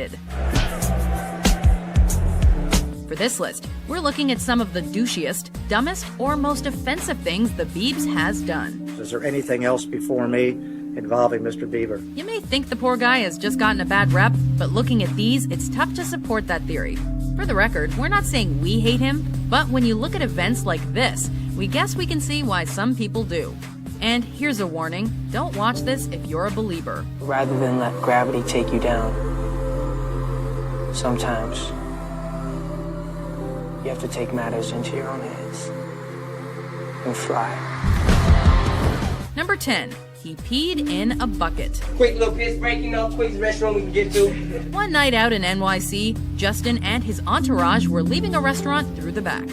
hated. For this list, we're looking at some of the douchiest, dumbest, or most offensive things the Biebs has done. Is there anything else before me involving Mr. Bieber? You may think the poor guy has just gotten a bad rep, but looking at these, it's tough to support that theory. For the record, we're not saying we hate him, but when you look at events like this, we guess we can see why some people do. And here's a warning, don't watch this if you're a believer. Rather than let gravity take you down, sometimes you have to take matters into your own hands and fly. Number 10. He peed in a bucket. Quick little piss break, quick restroom we can get to. One night out in NYC, Justin and his entourage were leaving a restaurant through the back.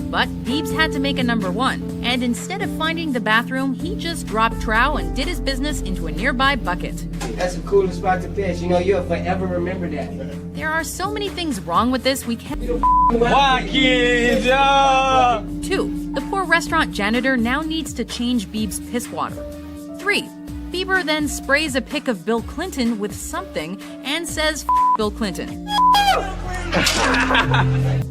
But Biebs had to make a number one, and instead of finding the bathroom, he just dropped trow and did his business into a nearby bucket. That's the coolest spot to piss. You'll forever remember that. There are so many things wrong with this, we can't... 2. The poor restaurant janitor now needs to change Biebs' piss water. 3. Bieber then sprays a pic of Bill Clinton with something and says, "F Bill Clinton."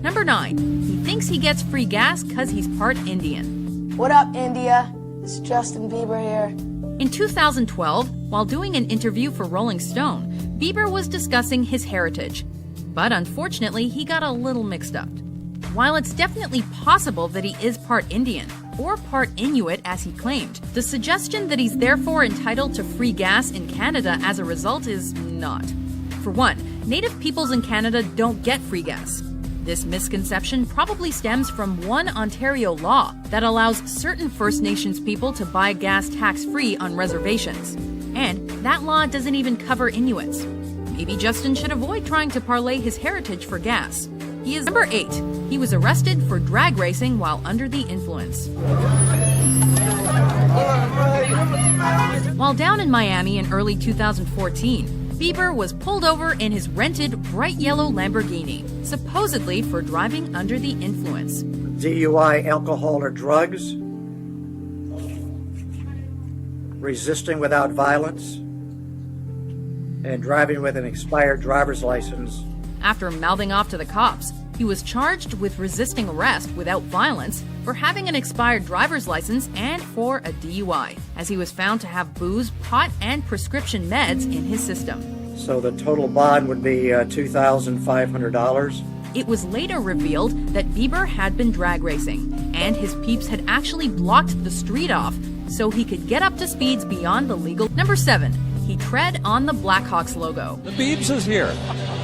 Number 9. He thinks he gets free gas because he's part Indian. What up, India? It's Justin Bieber here. In 2012, while doing an interview for Rolling Stone, Bieber was discussing his heritage. But unfortunately, he got a little mixed up. While it's definitely possible that he is part Indian, or part Inuit as he claimed, the suggestion that he's therefore entitled to free gas in Canada as a result is not. For one, Native peoples in Canada don't get free gas. This misconception probably stems from one Ontario law that allows certain First Nations people to buy gas tax-free on reservations. And that law doesn't even cover Inuits. Maybe Justin should avoid trying to parlay his heritage for gas. He is number 8. He was arrested for drag racing while under the influence. While down in Miami in early 2014, Bieber was pulled over in his rented bright yellow Lamborghini, supposedly for driving under the influence. DUI, alcohol, or drugs, resisting without violence, and driving with an expired driver's license. After mouthing off to the cops, he was charged with resisting arrest without violence, for having an expired driver's license, and for a DUI, as he was found to have booze, pot, and prescription meds in his system. So the total bond would be $2,500. It was later revealed that Bieber had been drag racing, and his peeps had actually blocked the street off so he could get up to speeds beyond the legal. Number 7. He tread on the Blackhawks logo. The Biebs is here.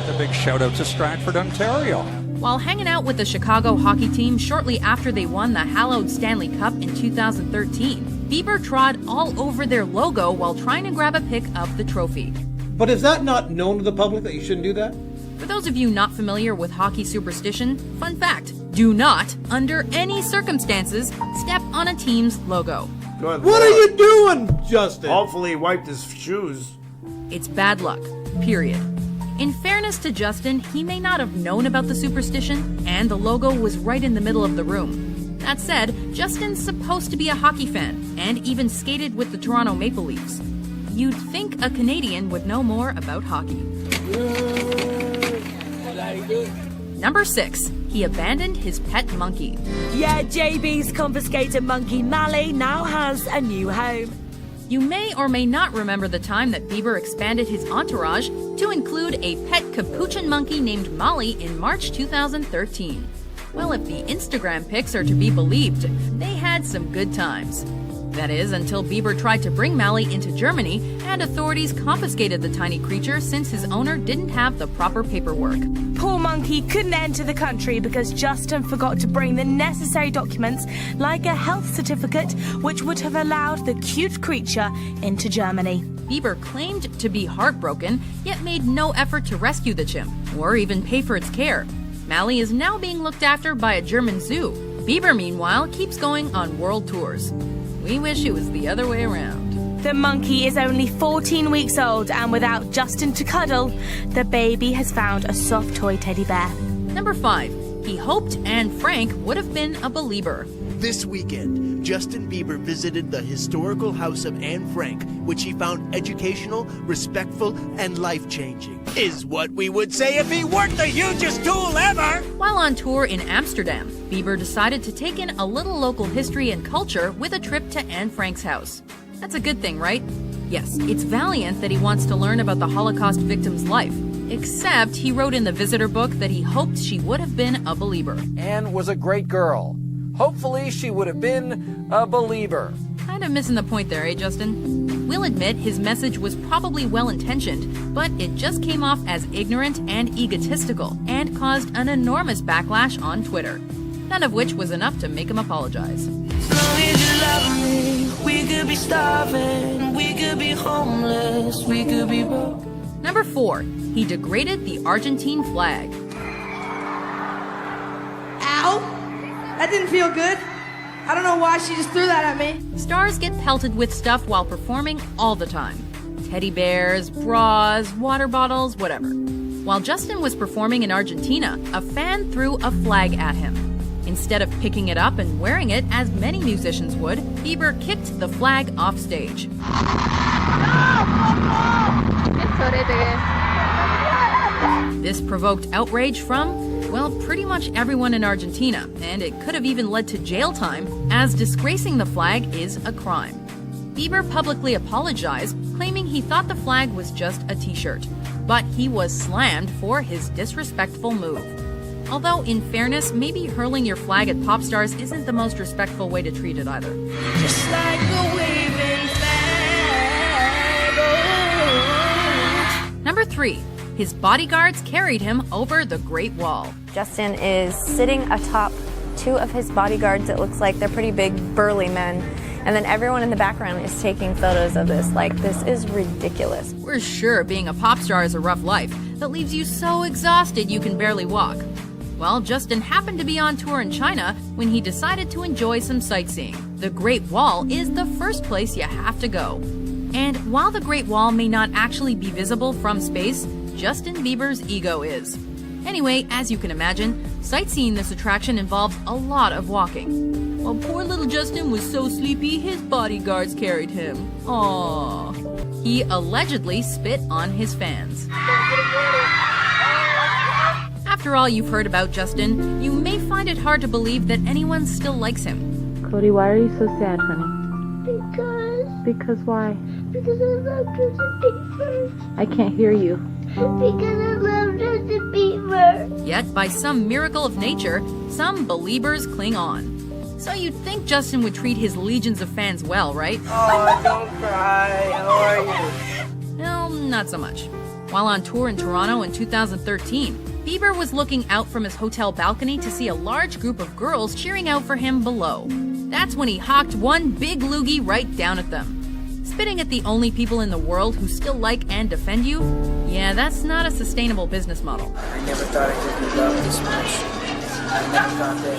A big shout out to Stratford, Ontario. While hanging out with the Chicago hockey team shortly after they won the hallowed Stanley Cup in 2013, Bieber trod all over their logo while trying to grab a pic of the trophy. But is that not known to the public that you shouldn't do that? For those of you not familiar with hockey superstition, fun fact, do not, under any circumstances, step on a team's logo. What are you doing, Justin? Hopefully he wiped his shoes. It's bad luck, period. In fairness to Justin, he may not have known about the superstition, and the logo was right in the middle of the room. That said, Justin's supposed to be a hockey fan, and even skated with the Toronto Maple Leafs. You'd think a Canadian would know more about hockey. Number 6. He abandoned his pet monkey. Yeah, JB's confiscated monkey Mally now has a new home. You may or may not remember the time that Bieber expanded his entourage to include a pet capuchin monkey named Molly in March 2013. Well, if the Instagram pics are to be believed, they had some good times. That is, until Bieber tried to bring Mally into Germany and authorities confiscated the tiny creature since his owner didn't have the proper paperwork. Poor monkey couldn't enter the country because Justin forgot to bring the necessary documents like a health certificate, which would have allowed the cute creature into Germany. Bieber claimed to be heartbroken, yet made no effort to rescue the chimp or even pay for its care. Mally is now being looked after by a German zoo. Bieber, meanwhile, keeps going on world tours. We wish it was the other way around. The monkey is only 14 weeks old, and without Justin to cuddle, the baby has found a soft toy teddy bear. Number 5. He hoped Anne Frank would have been a Belieber. This weekend, Justin Bieber visited the historical house of Anne Frank, which he found educational, respectful, and life-changing. Is what we would say if he weren't the hugest tool ever! While on tour in Amsterdam, Bieber decided to take in a little local history and culture with a trip to Anne Frank's house. That's a good thing, right? Yes, it's valiant that he wants to learn about the Holocaust victim's life. Except he wrote in the visitor book that he hoped she would have been a Belieber. Anne was a great girl. Hopefully she would have been a Belieber. Kind of missing the point there, eh, Justin? We'll admit his message was probably well-intentioned, but it just came off as ignorant and egotistical and caused an enormous backlash on Twitter. None of which was enough to make him apologize. As long as you love me, we could be starving, we could be homeless, we could be broke. Number 4. He degraded the Argentine flag. Ow! That didn't feel good. I don't know why she just threw that at me. Stars get pelted with stuff while performing all the time. Teddy bears, bras, water bottles, whatever. While Justin was performing in Argentina, a fan threw a flag at him. Instead of picking it up and wearing it, as many musicians would, Bieber kicked the flag off stage. This provoked outrage from, well, pretty much everyone in Argentina, and it could have even led to jail time, as disgracing the flag is a crime. Bieber publicly apologized, claiming he thought the flag was just a t-shirt, but he was slammed for his disrespectful move. Although, in fairness, maybe hurling your flag at pop stars isn't the most respectful way to treat it either. Just like a waving flag. Oh. Number 3. His bodyguards carried him over the Great Wall. Justin is sitting atop 2 of his bodyguards. It looks like they're pretty big, burly men. And then everyone in the background is taking photos of this. Like, this is ridiculous. We're sure being a pop star is a rough life that leaves you so exhausted you can barely walk. Well, Justin happened to be on tour in China when he decided to enjoy some sightseeing. The Great Wall is the first place you have to go. And while the Great Wall may not actually be visible from space, Justin Bieber's ego is. Anyway, as you can imagine, sightseeing this attraction involves a lot of walking. While poor little Justin was so sleepy, his bodyguards carried him. Aww. He allegedly spit on his fans. After all you've heard about Justin, you may find it hard to believe that anyone still likes him. Cody, why are you so sad, honey? Because why? Because I love Justin Bieber. I can't hear you. Because I love Justin Bieber. Yet, by some miracle of nature, some Beliebers cling on. So you'd think Justin would treat his legions of fans well, right? Oh, don't cry. How are you? No, not so much. While on tour in Toronto in 2013, Bieber was looking out from his hotel balcony to see a large group of girls cheering out for him below. That's when he hawked one big loogie right down at them. Spitting at the only people in the world who still like and defend you? Yeah, that's not a sustainable business model. I never thought I could be loved this much. I never thought that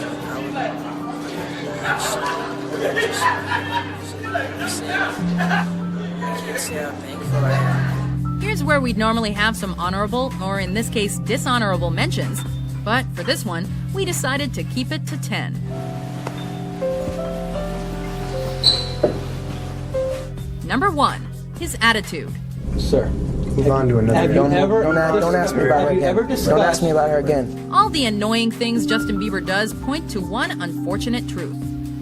I can't say how thankful I am. Here's where we'd normally have some honorable, or in this case, dishonorable mentions. But for this one, we decided to keep it to 10. Number 1. His attitude. Sir, move on to another. Don't ask me about her again. Don't ask me about her again. All the annoying things Justin Bieber does point to one unfortunate truth.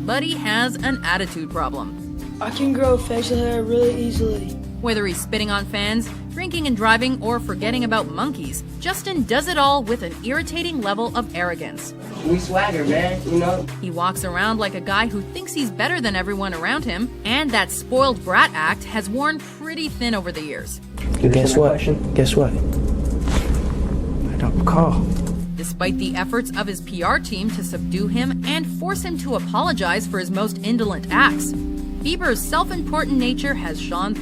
But he has an attitude problem. I can grow facial hair really easily. Whether he's spitting on fans, drinking and driving, or forgetting about monkeys, Justin does it all with an irritating level of arrogance. We swagger, man, you know? He walks around like a guy who thinks he's better than everyone around him, and that spoiled brat act has worn pretty thin over the years. Guess what? Guess what? I don't recall. Despite the efforts of his PR team to subdue him and force him to apologize for his most indolent acts, Bieber's self-important nature has shone